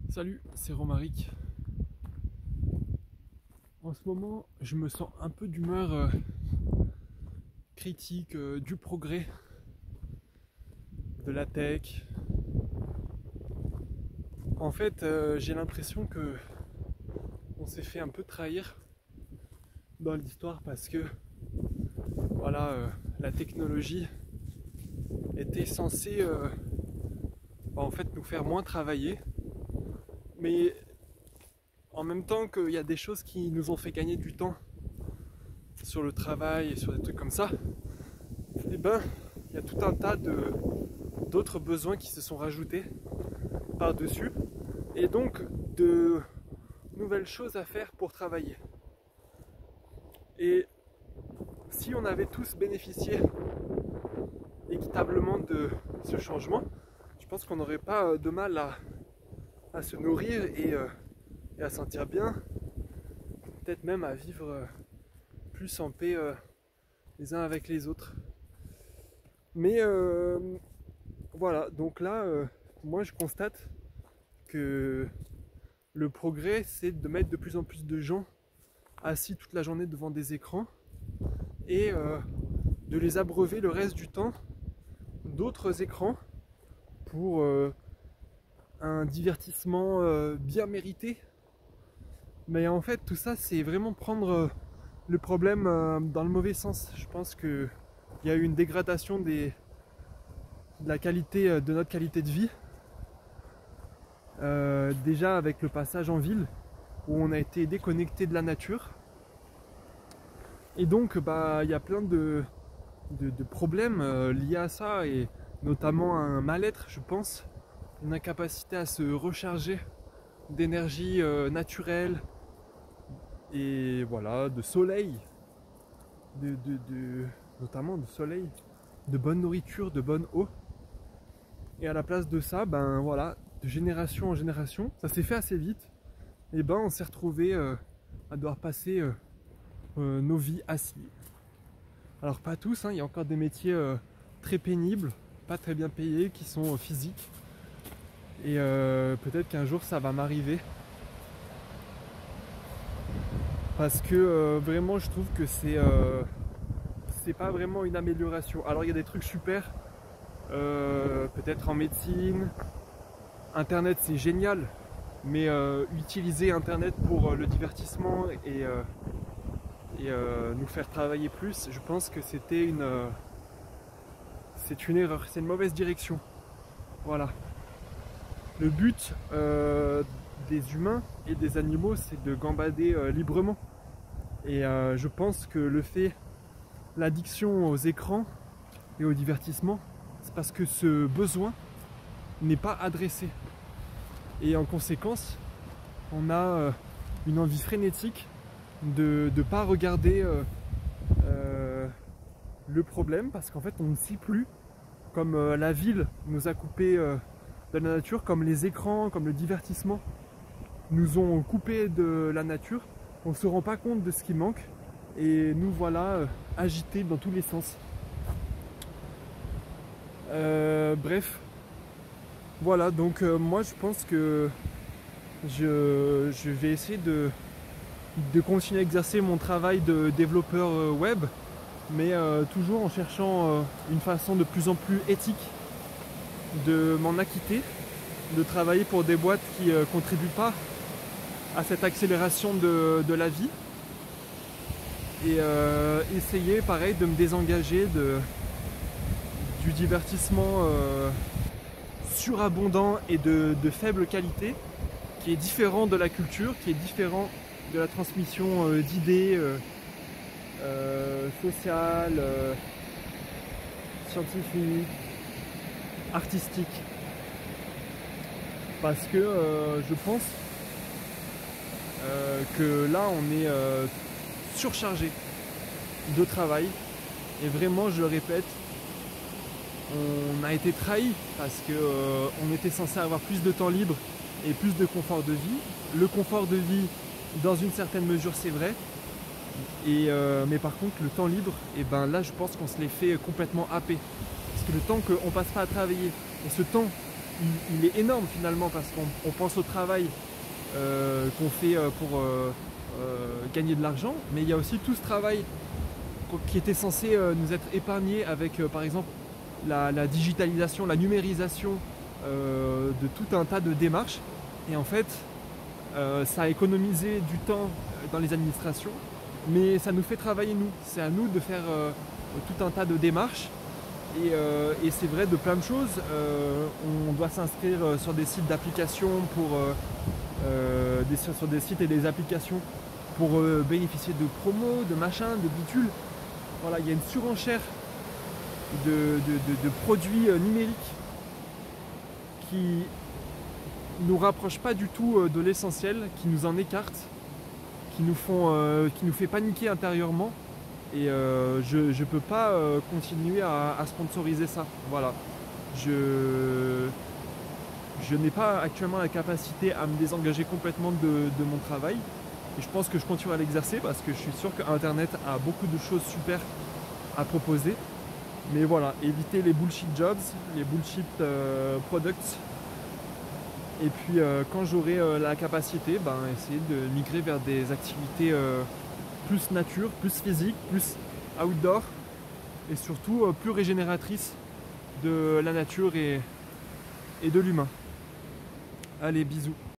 Salut, c'est Romaric. En ce moment, je me sens un peu d'humeur critique du progrès, de la tech. En fait, j'ai l'impression que on s'est fait un peu trahir dans l'histoire parce que voilà, la technologie était censée en fait nous faire moins travailler, mais en même temps qu'il y a des choses qui nous ont fait gagner du temps sur le travail et sur des trucs comme ça, et ben il y a tout un tas d'autres besoins qui se sont rajoutés par-dessus et donc de nouvelles choses à faire pour travailler. Et si on avait tous bénéficié équitablement de ce changement, je pense qu'on n'aurait pas de mal à se nourrir et à sentir bien, peut-être même à vivre plus en paix les uns avec les autres. Mais voilà, donc là, moi je constate que le progrès, c'est de mettre de plus en plus de gens assis toute la journée devant des écrans et de les abreuver le reste du temps d'autres écrans pour un divertissement bien mérité. Mais en fait, tout ça, c'est vraiment prendre le problème dans le mauvais sens. Je pense qu'il y a eu une dégradation de la qualité de notre qualité de vie. Déjà avec le passage en ville où on a été déconnecté de la nature et donc il y a plein de problèmes liés à ça et notamment un mal-être, je pense, une incapacité à se recharger d'énergie naturelle et voilà, de soleil, notamment de soleil, de bonne nourriture, de bonne eau. Et à la place de ça, ben voilà, de génération en génération, ça s'est fait assez vite. Et ben on s'est retrouvé à devoir passer nos vies assis. Alors pas tous, hein, il y a encore des métiers très pénibles, pas très bien payés, qui sont physiques. Et peut-être qu'un jour ça va m'arriver. Parce que vraiment je trouve que c'est pas vraiment une amélioration. Alors il y a des trucs super, peut-être en médecine, internet c'est génial, mais utiliser internet pour le divertissement et nous faire travailler plus, je pense que c'est une erreur, c'est une mauvaise direction. Voilà. Le but des humains et des animaux, c'est de gambader librement. Et je pense que l'addiction aux écrans et au divertissement, c'est parce que ce besoin n'est pas adressé. Et en conséquence, on a une envie frénétique de ne pas regarder le problème, parce qu'en fait on ne sait plus, comme la ville nous a coupé de la nature, comme les écrans, comme le divertissement nous ont coupé de la nature, on ne se rend pas compte de ce qui manque et nous voilà agités dans tous les sens. Bref, voilà, donc moi je pense que je vais essayer de continuer à exercer mon travail de développeur web, mais toujours en cherchant une façon de plus en plus éthique de m'en acquitter, de travailler pour des boîtes qui ne contribuent pas à cette accélération de la vie, et essayer pareil de me désengager du divertissement surabondant et de faible qualité, qui est différent de la culture, qui est différent de la transmission d'idées sociales, scientifiques, artistiques. Parce que je pense que là on est surchargé de travail, et vraiment je le répète, on a été trahi parce que on était censé avoir plus de temps libre et plus de confort de vie. Le confort de vie, dans une certaine mesure, c'est vrai, mais par contre le temps libre, et ben là je pense qu'on se l'est fait complètement happer, parce que le temps qu'on passe pas à travailler et ce temps il est énorme finalement, parce qu'on pense au travail qu'on fait pour gagner de l'argent, mais il y a aussi tout ce travail qui était censé nous être épargné avec par exemple la digitalisation, la numérisation de tout un tas de démarches. Et en fait, ça a économisé du temps dans les administrations, mais ça nous fait travailler nous. C'est à nous de faire tout un tas de démarches. Et c'est vrai de plein de choses. On doit s'inscrire sur des sites d'applications sur des sites et des applications pour bénéficier de promos, de machins, de bitules. Voilà, il y a une surenchère de produits numériques qui nous rapprochent pas du tout de l'essentiel, qui nous en écartent, qui nous fait paniquer intérieurement. Et je peux pas continuer à sponsoriser ça. Voilà. Je n'ai pas actuellement la capacité à me désengager complètement de mon travail. Et je pense que je continuerai à l'exercer parce que je suis sûr que Internet a beaucoup de choses super à proposer. Mais voilà, éviter les bullshit jobs, les bullshit products. Et puis quand j'aurai la capacité, essayer de migrer vers des activités plus nature, plus physique, plus outdoor. Et surtout plus régénératrices de la nature et de l'humain. Allez, bisous.